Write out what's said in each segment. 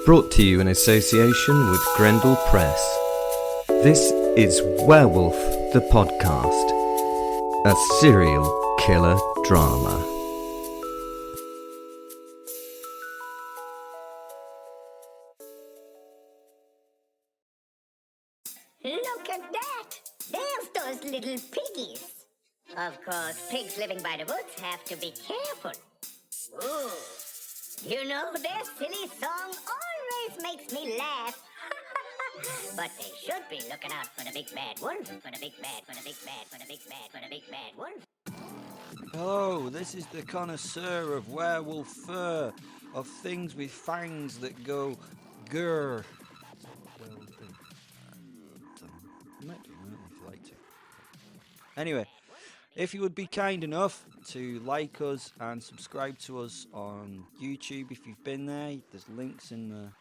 Brought to you in association with Grendel Press. This is Werewolf the Podcast, a serial killer drama. Look at that! There's those little piggies. Of course, pigs living by the woods have to be careful. Ooh. You know, their silly song always makes me laugh. But they should be looking out for the big bad wolf. For the big bad, for the big bad, for the big bad, for the big bad wolf. Hello, this is the connoisseur of werewolf fur, of things with fangs that go grrr. Well done. You might do that if you like to. Anyway, if you would be kind enough to like us and subscribe to us on YouTube if you've been there, there's links in the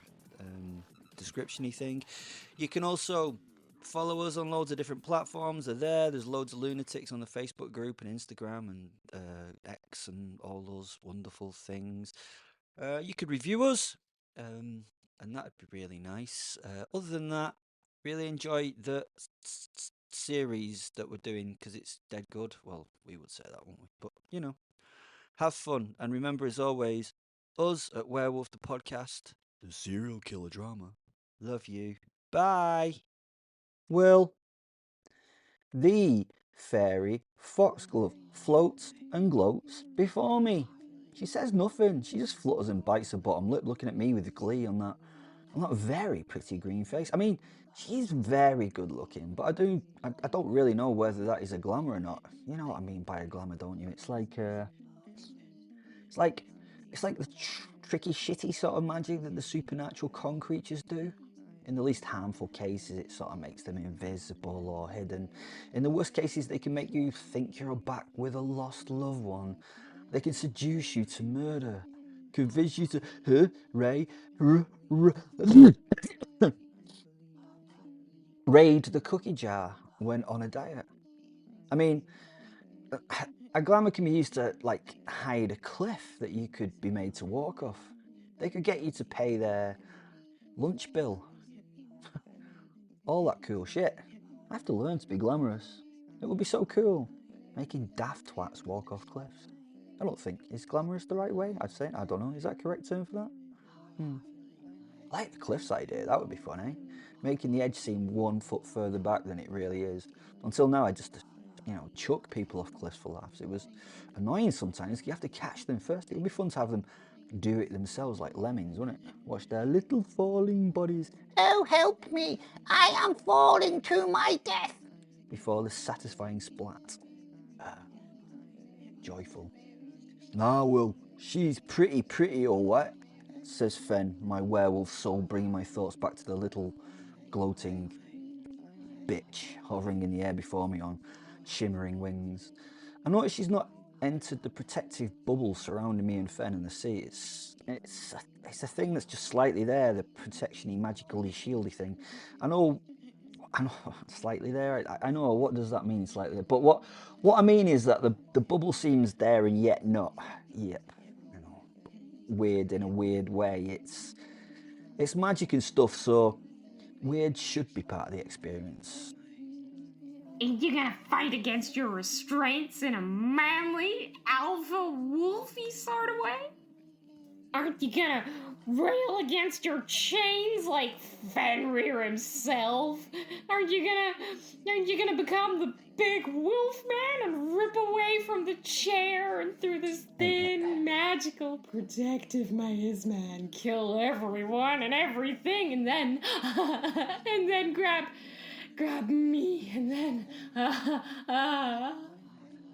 description-y thing. You can also follow us on loads of different platforms. They're there. There's loads of lunatics on the Facebook group and Instagram and X and all those wonderful things. You could review us, and that'd be really nice. Other than that, really enjoy the series that we're doing because it's dead good. Well, we would say that, wouldn't we? But, you know, have fun. And remember, as always, us at Werewolf the Podcast, the serial killer drama. Love you. Bye. Well, the fairy Foxglove floats and gloats before me. She says nothing. She just flutters and bites her bottom lip, looking at me with glee on that very pretty green face. I mean, she's very good looking, but I don't really know whether that is a glamour or not. You know what I mean by a glamour, don't you? It's like the tricky, shitty sort of magic that the supernatural con creatures do. In the least harmful cases, it sort of makes them invisible or hidden. In the worst cases, they can make you think you're back with a lost loved one. They can seduce you to murder, convince you to raid the cookie jar when on a diet. I mean, a glamour can be used to, like, hide a cliff that you could be made to walk off. They could get you to pay their lunch bill. All that cool shit. I have to learn to be glamorous. It would be so cool, making daft twats walk off cliffs. I don't think, is glamorous the right way? I'd say, I don't know, is that a correct term for that? I like the cliffs idea, that would be fun, eh? Making the edge seem 1 foot further back than it really is. Until now I just, chuck people off cliffs for laughs. It was annoying sometimes, you have to catch them first. It would be fun to have them do it themselves like lemmings, wouldn't it? Watch their little falling bodies. Oh, help me! I am falling to my death! Before the satisfying splat. Joyful. Ah, well, she's pretty all right, says Fen, my werewolf soul, bringing my thoughts back to the little gloating bitch hovering in the air before me on shimmering wings. I notice she's not entered the protective bubble surrounding me and Fen and the sea. It's a thing that's just slightly there, the protection-y, magically shieldy thing. I know slightly there. I know, what does that mean, slightly there? But what I mean is that the bubble seems there and yet not. Yep, weird in a weird way. It's magic and stuff, so weird should be part of the experience. And you gonna fight against your restraints in a manly, alpha, wolfy sort of way? Aren't you gonna rail against your chains like Fenrir himself? Aren't you gonna become the big wolf man and rip away from the chair and through this thin, magical, protective maze-man and kill everyone and everything and then grab me and then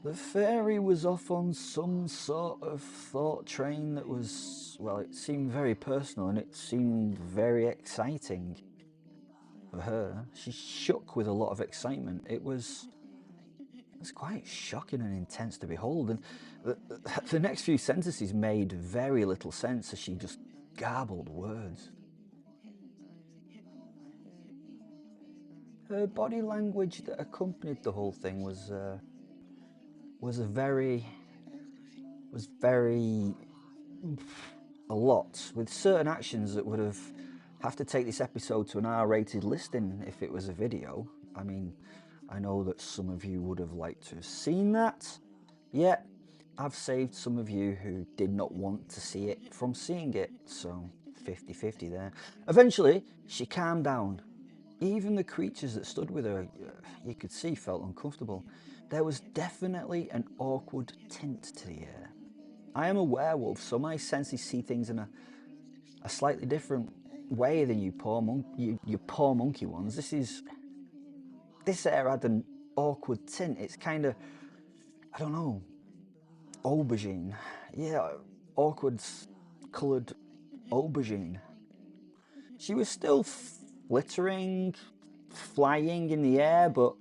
The fairy was off on some sort of thought train that was, well, it seemed very personal and it seemed very exciting for her. She shook with a lot of excitement. It was quite shocking and intense to behold, and the next few sentences made very little sense as she just garbled words. Her body language that accompanied the whole thing was very a lot, with certain actions that would have to take this episode to an R-rated listing if it was a video. I mean, I know that some of you would have liked to have seen that, yet I've saved some of you who did not want to see it from seeing it, so 50-50 there. Eventually, she calmed down. Even the creatures that stood with her, you could see, felt uncomfortable. There was definitely an awkward tint to the air. I am a werewolf, so my senses see things in a slightly different way than you poor monkey ones. This air had an awkward tint. It's kind of, I don't know, aubergine. Yeah, awkward coloured aubergine. She was still flittering, flying in the air, but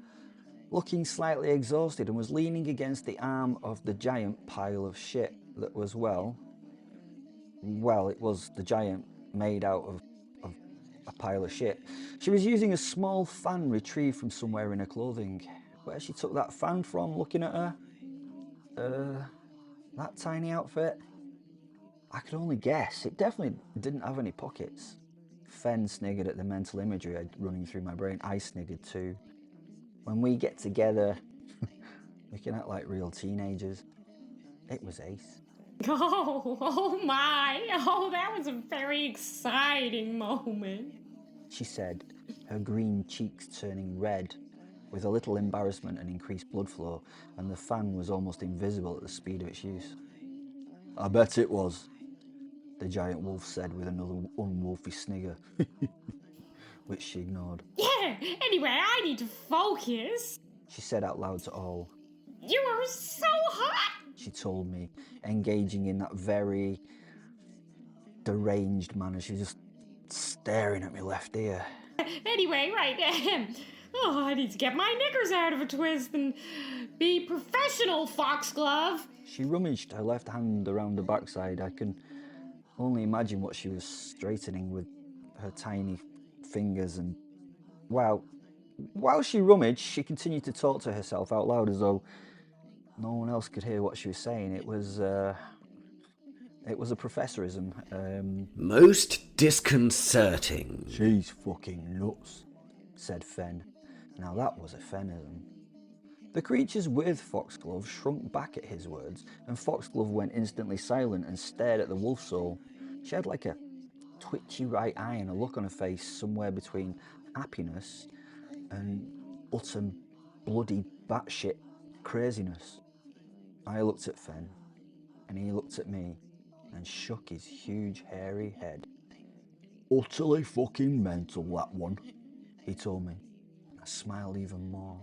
looking slightly exhausted, and was leaning against the arm of the giant pile of shit that was, well, it was the giant made out of a pile of shit. She was using a small fan retrieved from somewhere in her clothing. Where she took that fan from, looking at her? That tiny outfit? I could only guess. It definitely didn't have any pockets. Fen sniggered at the mental imagery running through my brain. I sniggered too. When we get together, we can act like real teenagers. It was ace. Oh my. Oh, that was a very exciting moment. She said, her green cheeks turning red with a little embarrassment and increased blood flow, and the fan was almost invisible at the speed of its use. I bet it was, the giant wolf said with another unwolfy snigger, which she ignored. Yeah, anyway, I need to focus. She said out loud to all. You are so hot! She told me, engaging in that very deranged manner. She was just staring at me left ear. Anyway, right, oh, I need to get my knickers out of a twist and be professional, Foxglove. She rummaged her left hand around her backside. I can only imagine what she was straightening with her tiny fingers, and while she rummaged, she continued to talk to herself out loud as though no one else could hear what she was saying. It was a professorism. Most disconcerting. She's fucking nuts, said Fen. Now that was a Fenism. The creatures with Foxglove shrunk back at his words, and Foxglove went instantly silent and stared at the wolf soul. She had like a twitchy right eye and a look on her face somewhere between happiness and utter bloody batshit craziness. I looked at Fen, and he looked at me and shook his huge hairy head. Utterly fucking mental, that one, he told me. I smiled even more.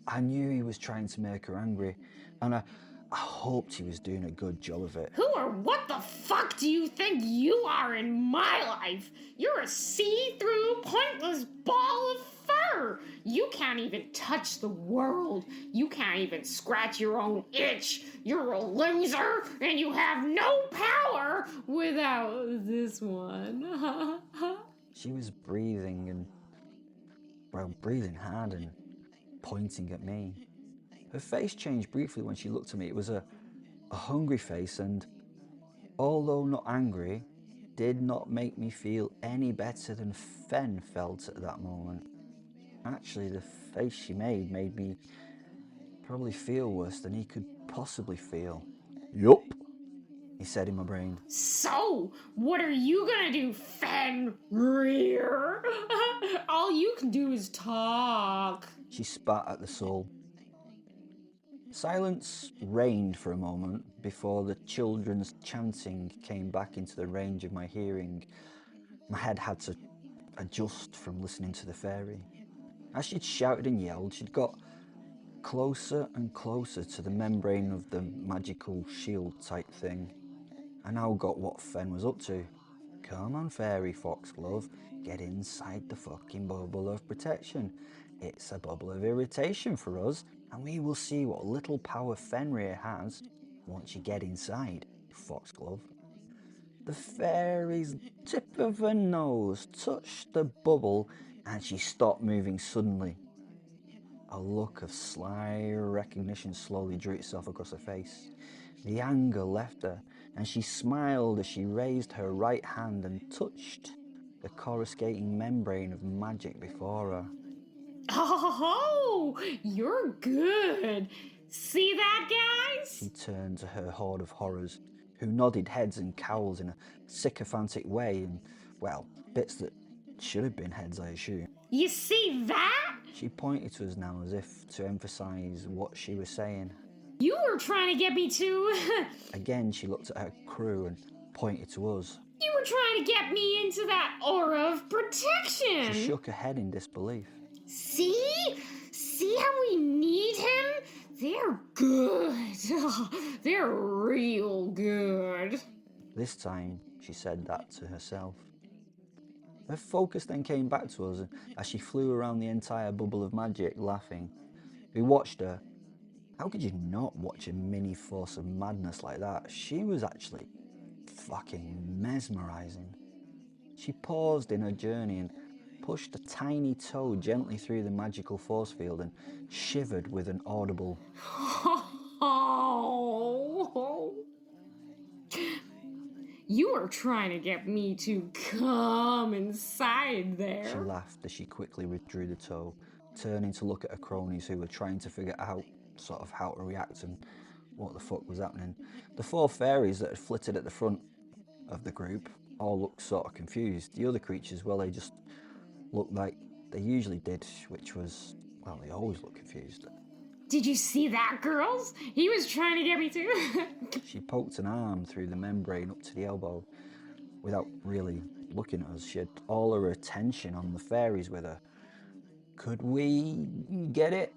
I knew he was trying to make her angry, and I hoped he was doing a good job of it. Who or what the fuck do you think you are in my life? You're a see-through, pointless ball of fur. You can't even touch the world. You can't even scratch your own itch. You're a loser, and you have no power without this one. She was breathing hard and pointing at me. Her face changed briefly when she looked at me. It was a hungry face, and although not angry, did not make me feel any better than Fen felt at that moment. Actually, the face she made me probably feel worse than he could possibly feel. Yup, he said in my brain. So, what are you gonna do, Fenrir? All you can do is talk. She spat at the soul. Silence reigned for a moment before the children's chanting came back into the range of my hearing. My head had to adjust from listening to the fairy. As she'd shouted and yelled, she'd got closer and closer to the membrane of the magical shield type thing. I now got what Fen was up to. Come on, fairy Foxglove, get inside the fucking bubble of protection. It's a bubble of irritation for us, and we will see what little power Fenrir has once you get inside, Foxglove. The fairy's tip of her nose touched the bubble, and she stopped moving suddenly. A look of sly recognition slowly drew itself across her face. The anger left her. and she smiled as she raised her right hand and touched the coruscating membrane of magic before her. Oh, you're good. See that, guys? She turned to her horde of horrors, who nodded heads and cowls in a sycophantic way, and, well, bits that should have been heads, I assume. You see that? She pointed to us now as if to emphasise what she was saying. You were trying to get me to... Again, she looked at her crew and pointed to us. You were trying to get me into that aura of protection. She shook her head in disbelief. See? See how we need him? They're good. They're real good. This time, she said that to herself. Her focus then came back to us as she flew around the entire bubble of magic, laughing. We watched her. How could you not watch a mini force of madness like that? She was actually fucking mesmerizing. She paused in her journey and pushed a tiny toe gently through the magical force field and shivered with an audible Oh. You were trying to get me to come inside there. She laughed as she quickly withdrew the toe, turning to look at her cronies who were trying to figure out how to react and what the fuck was happening. The 4 fairies that had flitted at the front of the group all looked sort of confused. The other creatures, well, they just looked like they usually did, which was, well, they always look confused. Did you see that, girls? He was trying to get me too. She poked an arm through the membrane up to the elbow. Without really looking at us, she had all her attention on the fairies with her. Could we get it?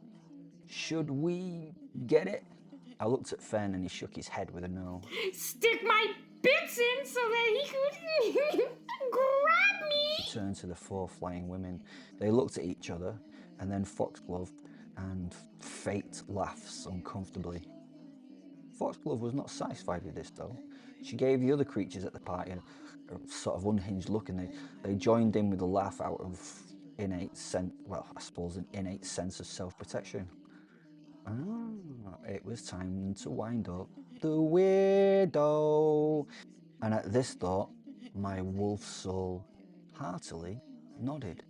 Should we get it? I looked at Fen and he shook his head with a no. Stick my bits in so that he could grab me. She turned to the 4 flying women. They looked at each other and then Foxglove, and Fate laughs uncomfortably. Foxglove was not satisfied with this though. She gave the other creatures at the party a sort of unhinged look, and they joined in with a laugh out of an innate sense of self-protection. It was time to wind up the weirdo. And at this thought, my wolf soul heartily nodded.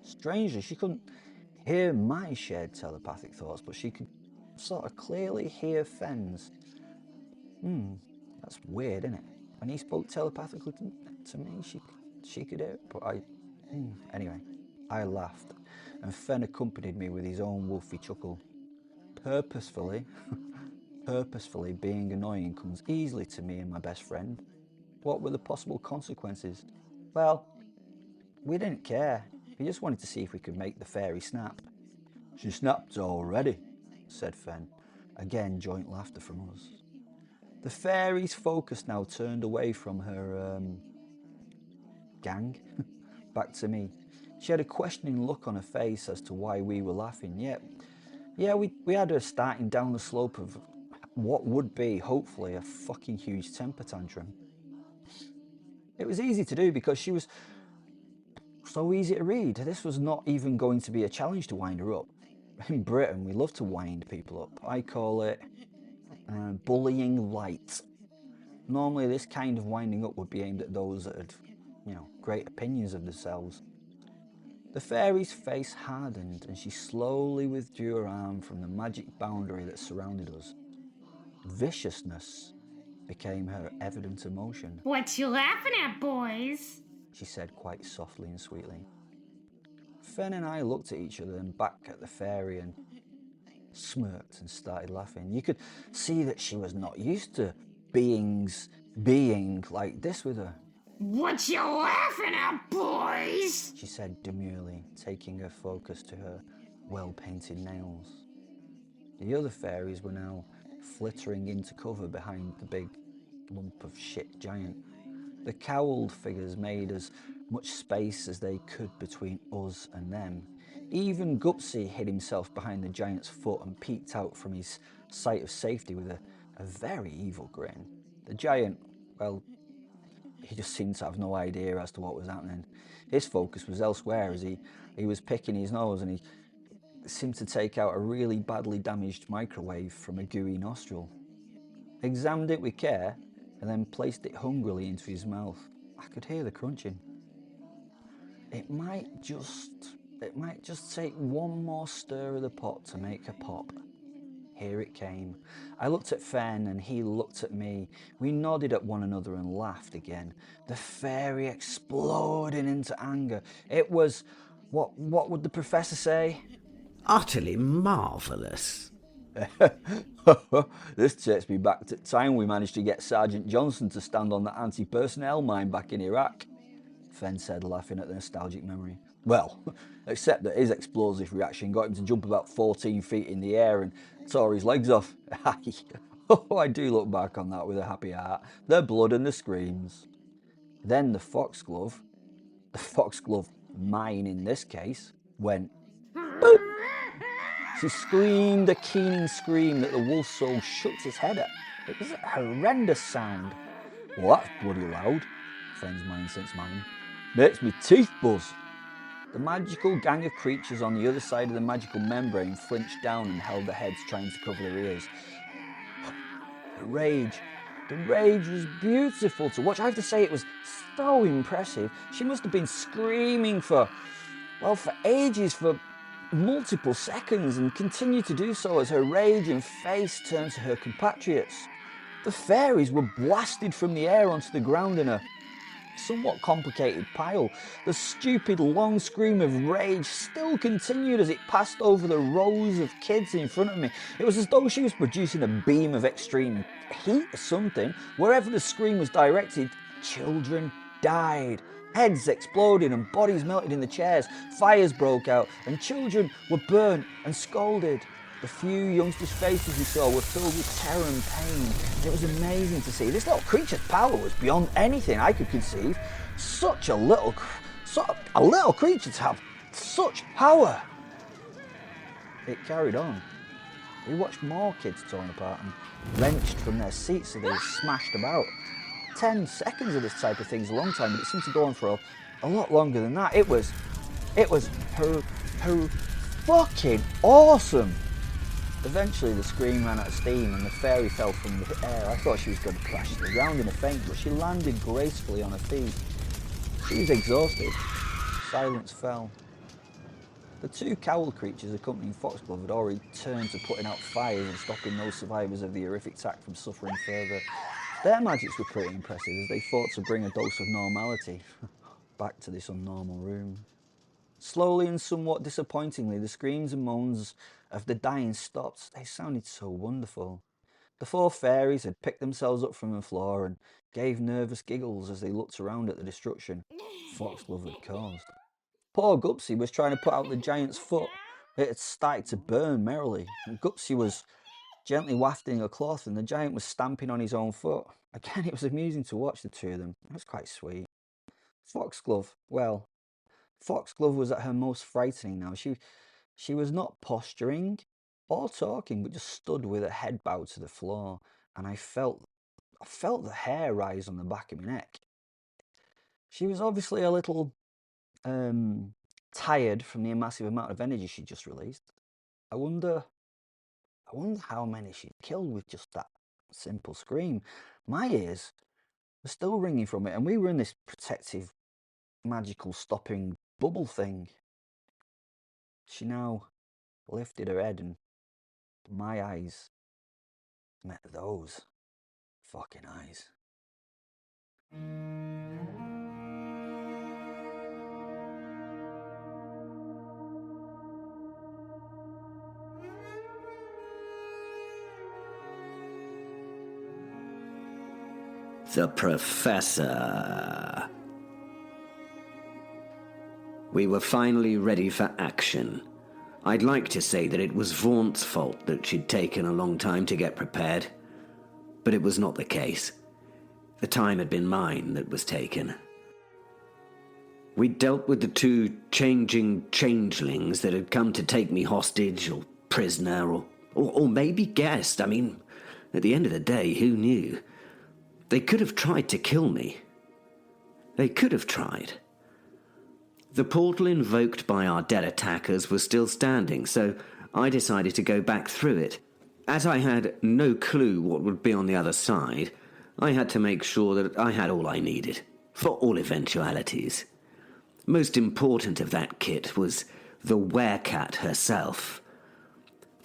Strangely, she couldn't hear my shared telepathic thoughts, but she could sort of clearly hear Fen's. That's weird, isn't it? When he spoke telepathically to me, she could hear it, but Anyway, I laughed, and Fen accompanied me with his own wolfy chuckle. Purposefully being annoying comes easily to me and my best friend. What were the possible consequences? Well, we didn't care. We just wanted to see if we could make the fairy snap. She snapped already, said Fen. Again, joint laughter from us. The fairy's focus now turned away from her gang back to me. She had a questioning look on her face as to why we were laughing. We had her starting down the slope of what would be, hopefully, a fucking huge temper tantrum. It was easy to do because she was so easy to read. This was not even going to be a challenge to wind her up. In Britain, we love to wind people up. I call it bullying light. Normally, this kind of winding up would be aimed at those that had, great opinions of themselves. The fairy's face hardened and she slowly withdrew her arm from the magic boundary that surrounded us. Viciousness became her evident emotion. What you laughing at, boys? She said quite softly and sweetly. Fen and I looked at each other and back at the fairy and smirked and started laughing. You could see that she was not used to beings being like this with her. What you laughing at, boys? She said demurely, taking her focus to her well-painted nails. The other fairies were now flittering into cover behind the big lump of shit giant. The cowled figures made as much space as they could between us and them. Even Gupsy hid himself behind the giant's foot and peeked out from his sight of safety with a very evil grin. The giant, well, he just seemed to have no idea as to what was happening. His focus was elsewhere as he was picking his nose, and he seemed to take out a really badly damaged microwave from a gooey nostril. Examined it with care, and then placed it hungrily into his mouth. I could hear the crunching. It might just take one more stir of the pot to make a pop. Here it came. I looked at Fen and he looked at me. We nodded at one another and laughed again. The fairy exploded into anger. It was, what would the professor say? Utterly marvellous. This takes me back to the time we managed to get Sergeant Johnson to stand on the anti-personnel mine back in Iraq, Fen said, laughing at the nostalgic memory. Well, except that his explosive reaction got him to jump about 14 feet in the air and tore his legs off. Oh, I do look back on that with a happy heart. The blood and the screams. Then the Foxglove mine in this case, went boop. She screamed a keening scream that the wolf's soul shook his head at. It was a horrendous sound. Well, that's bloody loud, Fen's mind since mine. Makes me teeth buzz. The magical gang of creatures on the other side of the magical membrane flinched down and held their heads, trying to cover their ears. The rage was beautiful to watch. I have to say, it was so impressive. She must have been screaming for ages, for multiple seconds, and continued to do so as her rage and face turned to her compatriots. The fairies were blasted from the air onto the ground in a somewhat complicated pile. The stupid long scream of rage still continued as it passed over the rows of kids in front of me. It was as though she was producing a beam of extreme heat or something. Wherever the scream was directed, children died. Heads exploded and bodies melted in the chairs. Fires broke out and children were burnt and scalded. The few youngsters' faces we saw were filled with terror and pain. It was amazing to see. This little creature's power was beyond anything I could conceive. Such a little creature to have such power. It carried on. We watched more kids torn apart and wrenched from their seats as they were smashed about. 10 seconds of this type of thing is a long time, but it seemed to go on for a lot longer than that. It was fucking awesome. Eventually the scream ran out of steam and the fairy fell from the air. I thought she was going to crash to the ground in a faint, but she landed gracefully on her feet. She was exhausted. Silence fell. The two cowl creatures accompanying Foxglove had already turned to putting out fires and stopping those survivors of the horrific attack from suffering further. Their magics were pretty impressive as they fought to bring a dose of normality back to this unnormal room. Slowly and somewhat disappointingly, the screams and moans of the dying stopped. They sounded so wonderful. The four fairies had picked themselves up from the floor and gave nervous giggles as they looked around at the destruction Foxglove had caused. Poor Gupsy was trying to put out the giant's foot. It had started to burn merrily, and Gupsy was gently wafting a cloth and the giant was stamping on his own foot. Again, it was amusing to watch the two of them. It was quite sweet. Foxglove was at her most frightening now. She was not posturing or talking, but just stood with her head bowed to the floor, and I felt the hair rise on the back of my neck. She was obviously a little tired from the massive amount of energy she just released. I wonder how many she'd killed with just that simple scream. My ears were still ringing from it, and we were in this protective, magical stopping bubble thing. She now lifted her head, and my eyes met those fucking eyes. The Professor. We were finally ready for action. I'd like to say that it was Vaughant's fault that she'd taken a long time to get prepared, but it was not the case. The time had been mine that was taken. We dealt with the two changing changelings that had come to take me hostage or prisoner or maybe guest. I mean, at the end of the day, who knew? They could have tried to kill me. They could have tried. The portal invoked by our dead attackers was still standing, so I decided to go back through it. As I had no clue what would be on the other side, I had to make sure that I had all I needed, for all eventualities. Most important of that kit was the Werecat herself.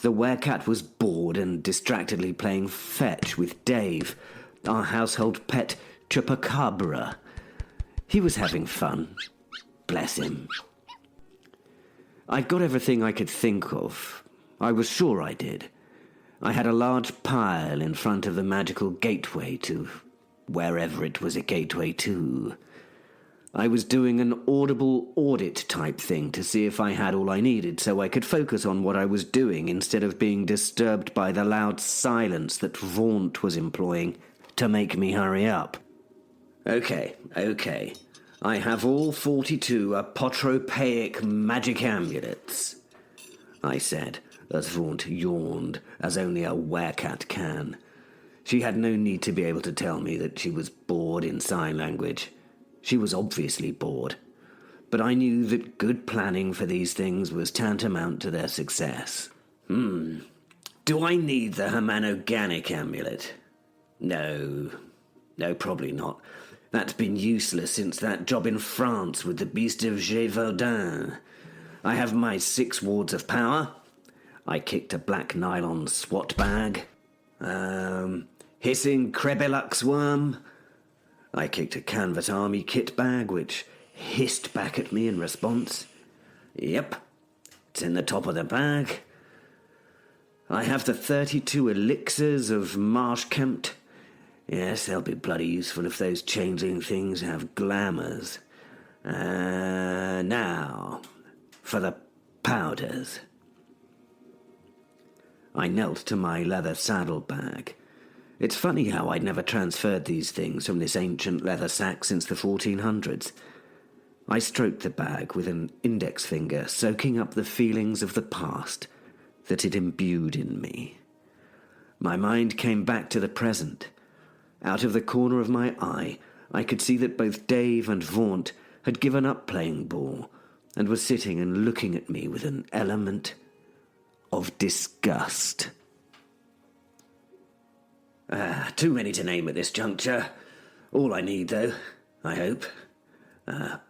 The Werecat was bored and distractedly playing fetch with Dave, our household pet Chupacabra. He was having fun. Bless him. I'd got everything I could think of. I was sure I did. I had a large pile in front of the magical gateway to wherever it was a gateway to. I was doing an audible audit type thing to see if I had all I needed so I could focus on what I was doing instead of being disturbed by the loud silence that Vaunt was employing to make me hurry up. Okay. I have all 42 apotropaic magic amulets, I said, as Vaunt yawned, as only a Werecat can. She had no need to be able to tell me that she was bored in sign language. She was obviously bored. But I knew that good planning for these things was tantamount to their success. Do I need the Hermanoganic amulet? No, probably not. That's been useless since that job in France with the beast of Gévaudan. I have my 6 wards of power. I kicked a black nylon SWAT bag. Hissing Krebelux worm. I kicked a canvas army kit bag, which hissed back at me in response. Yep, it's in the top of the bag. I have the 32 elixirs of Marshkempt. Yes, they'll be bloody useful if those changeling things have glamours. Now, for the powders. I knelt to my leather saddlebag. It's funny how I'd never transferred these things from this ancient leather sack since the 1400s. I stroked the bag with an index finger, soaking up the feelings of the past that it imbued in me. My mind came back to the present. Out of the corner of my eye, I could see that both Dave and Vaunt had given up playing ball and were sitting and looking at me with an element of disgust. Too many to name at this juncture. All I need, though, I hope.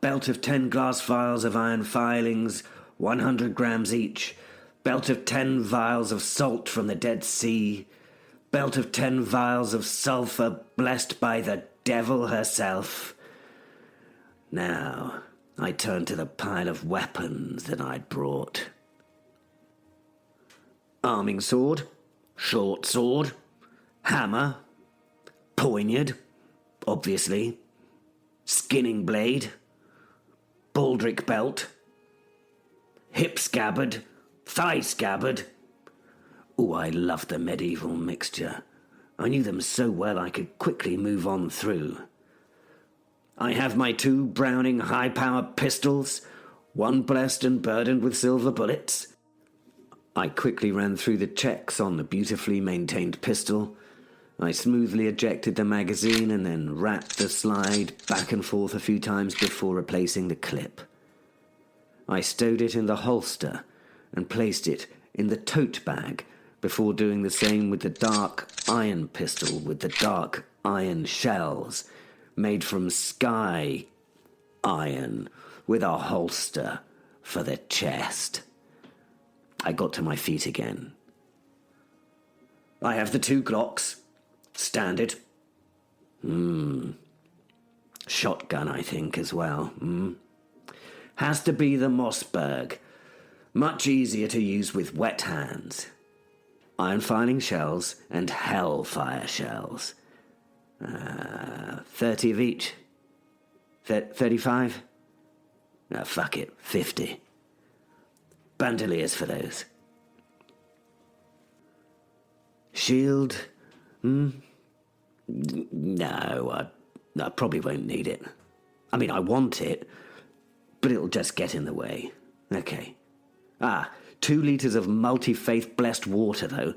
Belt of 10 glass vials of iron filings, 100 grams each. Belt of 10 vials of salt from the Dead Sea. Belt of 10 vials of sulphur blessed by the devil herself. Now, I turned to the pile of weapons that I'd brought. Arming sword, short sword, hammer, poignard, obviously, skinning blade, baldric belt, hip scabbard, thigh scabbard. Ooh, I loved the medieval mixture. I knew them so well I could quickly move on through. I have my 2 Browning high-power pistols, one blessed and burdened with silver bullets. I quickly ran through the checks on the beautifully maintained pistol. I smoothly ejected the magazine and then rapped the slide back and forth a few times before replacing the clip. I stowed it in the holster and placed it in the tote bag before doing the same with the dark iron pistol with the dark iron shells made from sky iron with a holster for the chest. I got to my feet again. I have the 2 Glocks. Standard. Shotgun, I think, as well. Has to be the Mossberg. Much easier to use with wet hands. Iron filing shells and hellfire shells. 30 of each. 35? No, fuck it. 50. Bandoliers for those. Shield? No, I probably won't need it. I mean, I want it, but it'll just get in the way. Okay. 2 litres of multi-faith blessed water, though.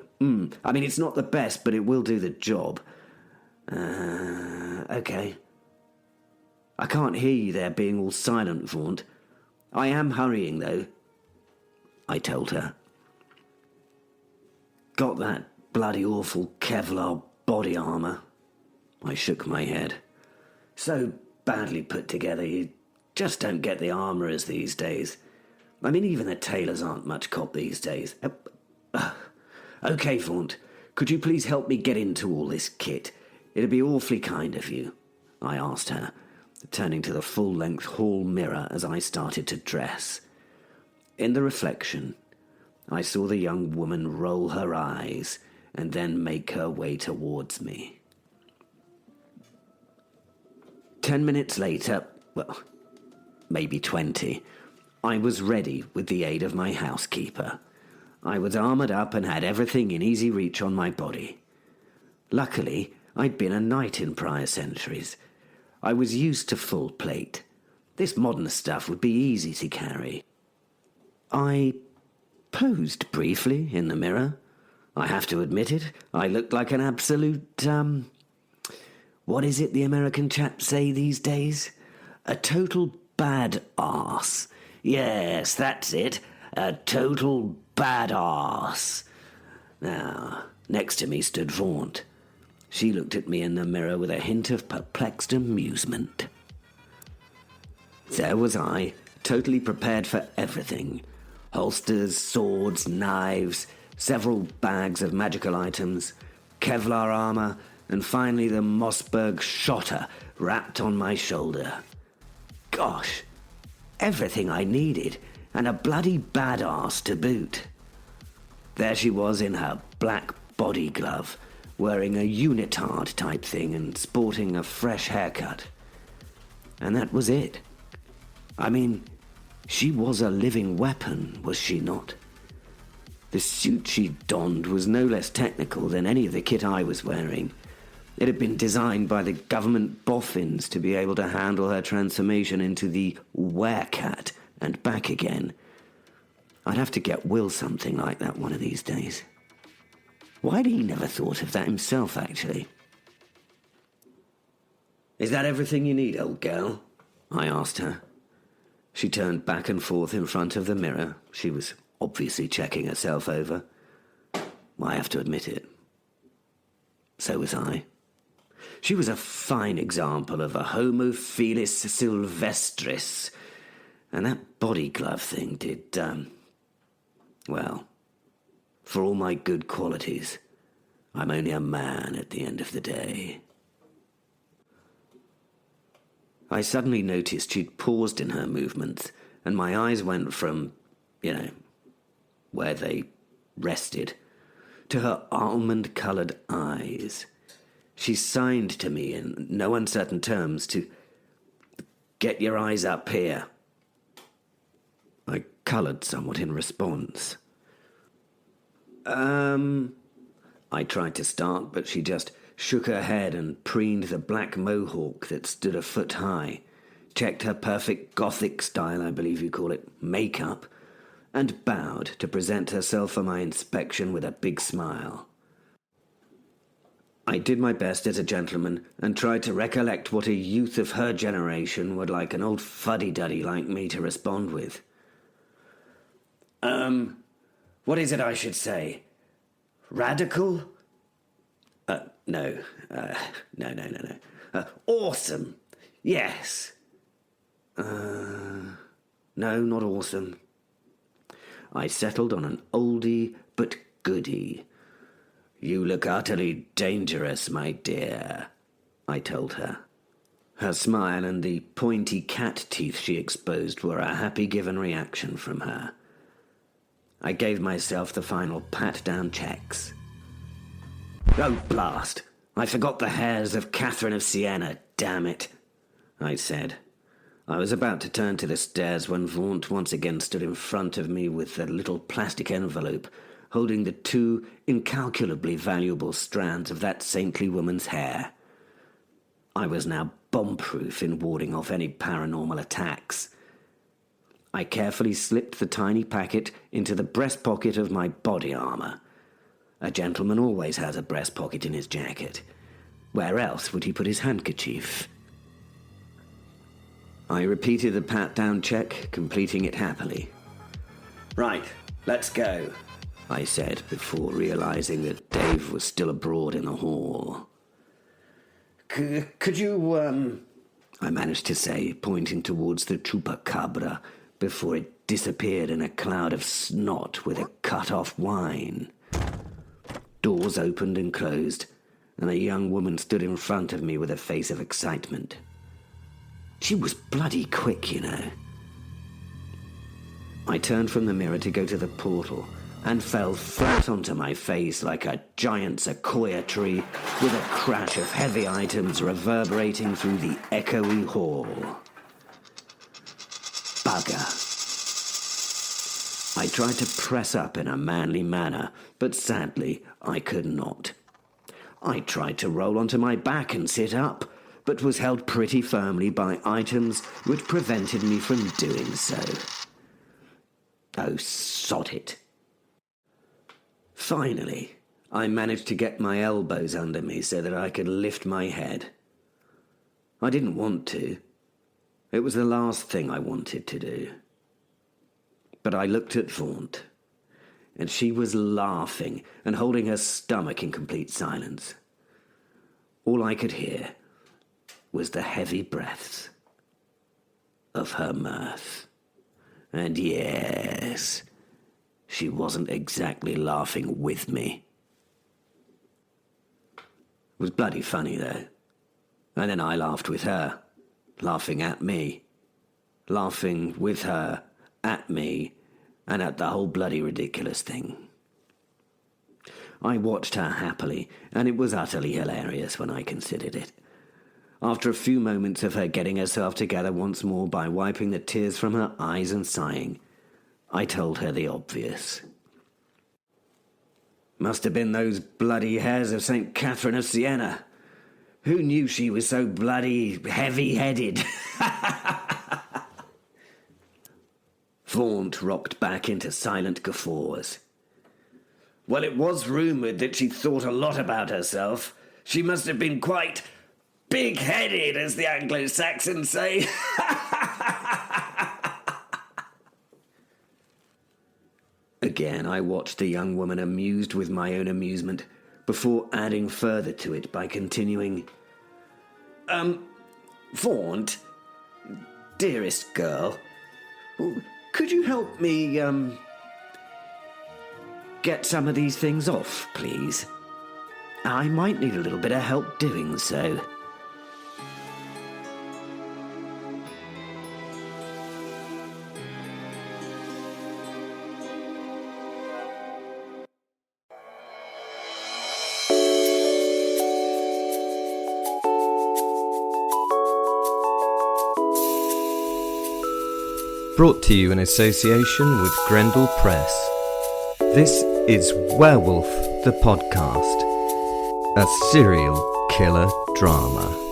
I mean, it's not the best, but it will do the job. Okay. I can't hear you there being all silent, Vaunt. I am hurrying, though, I told her. Got that bloody awful Kevlar body armour. I shook my head. So badly put together, you just don't get the armourers these days. I mean, even the tailors aren't much cop these days. Okay, Vaunt, could you please help me get into all this kit? It'd be awfully kind of you, I asked her, turning to the full-length hall mirror as I started to dress. In the reflection, I saw the young woman roll her eyes and then make her way towards me. 10 minutes later, well, maybe 20, I was ready with the aid of my housekeeper. I was armoured up and had everything in easy reach on my body. Luckily, I'd been a knight in prior centuries. I was used to full plate. This modern stuff would be easy to carry. I posed briefly in the mirror. I have to admit it, I looked like an absolute, what is it the American chaps say these days? A total bad arse. Yes, that's it. A total bad arse. Now, next to me stood Vaunt. She looked at me in the mirror with a hint of perplexed amusement. There was I, totally prepared for everything. Holsters, swords, knives, several bags of magical items, Kevlar armour, and finally the Mossberg shotter wrapped on my shoulder. Gosh, everything I needed, and a bloody badass to boot. There she was in her black body glove, wearing a unitard type thing and sporting a fresh haircut. And that was it. I mean, she was a living weapon, was she not? The suit she donned was no less technical than any of the kit I was wearing. It had been designed by the government boffins to be able to handle her transformation into the Werecat and back again. I'd have to get Will something like that one of these days. Why'd he never thought of that himself, actually? Is that everything you need, old girl? I asked her. She turned back and forth in front of the mirror. She was obviously checking herself over. I have to admit it. So was I. She was a fine example of a homo felis sylvestris. And that body glove thing did, well, for all my good qualities, I'm only a man at the end of the day. I suddenly noticed she'd paused in her movements, and my eyes went from, where they rested, to her almond-coloured eyes. She signed to me in no uncertain terms to get your eyes up here. I coloured somewhat in response. I tried to start, but she just shook her head and preened the black mohawk that stood a foot high, checked her perfect Gothic style, I believe you call it, makeup, and bowed to present herself for my inspection with a big smile. I did my best as a gentleman and tried to recollect what a youth of her generation would like an old fuddy-duddy like me to respond with. What is it I should say? Radical? No. Awesome. Yes. No, not awesome. I settled on an oldie but goodie. You look utterly dangerous, my dear, I told her. Her smile and the pointy cat teeth she exposed were a happy given reaction from her. I gave myself the final pat-down checks. Oh, blast! I forgot the hairs of Catherine of Siena, damn it, I said. I was about to turn to the stairs when Vaunt once again stood in front of me with the little plastic envelope, holding the 2 incalculably valuable strands of that saintly woman's hair. I was now bomb-proof in warding off any paranormal attacks. I carefully slipped the tiny packet into the breast pocket of my body armour. A gentleman always has a breast pocket in his jacket. Where else would he put his handkerchief? I repeated the pat-down check, completing it happily. Right, let's go, I said before realising that Dave was still abroad in the hall. Could you, I managed to say, pointing towards the Chupacabra before it disappeared in a cloud of snot with a cut-off whine. Doors opened and closed, and a young woman stood in front of me with a face of excitement. She was bloody quick, you know. I turned from the mirror to go to the portal and fell flat onto my face like a giant sequoia tree with a crash of heavy items reverberating through the echoey hall. Bugger. I tried to press up in a manly manner, but sadly I could not. I tried to roll onto my back and sit up, but was held pretty firmly by items which prevented me from doing so. Oh, sod it. Finally, I managed to get my elbows under me so that I could lift my head. I didn't want to. It was the last thing I wanted to do. But I looked at Vaunt, and she was laughing and holding her stomach in complete silence. All I could hear was the heavy breaths of her mirth. And yes, she wasn't exactly laughing with me. It was bloody funny, though. And then I laughed with her, laughing at me, laughing with her, at me, and at the whole bloody ridiculous thing. I watched her happily, and it was utterly hilarious when I considered it. After a few moments of her getting herself together once more by wiping the tears from her eyes and sighing, I told her the obvious. Must have been those bloody hairs of St. Catherine of Siena. Who knew she was so bloody heavy-headed? Vaunt rocked back into silent guffaws. Well, it was rumoured that she thought a lot about herself. She must have been quite big-headed, as the Anglo-Saxons say. Again, I watched the young woman amused with my own amusement, before adding further to it by continuing, Vaunt, dearest girl, could you help me, get some of these things off, please? I might need a little bit of help doing so. Brought to you in association with Grendel Press. This is Werewolf the Podcast, a serial killer drama.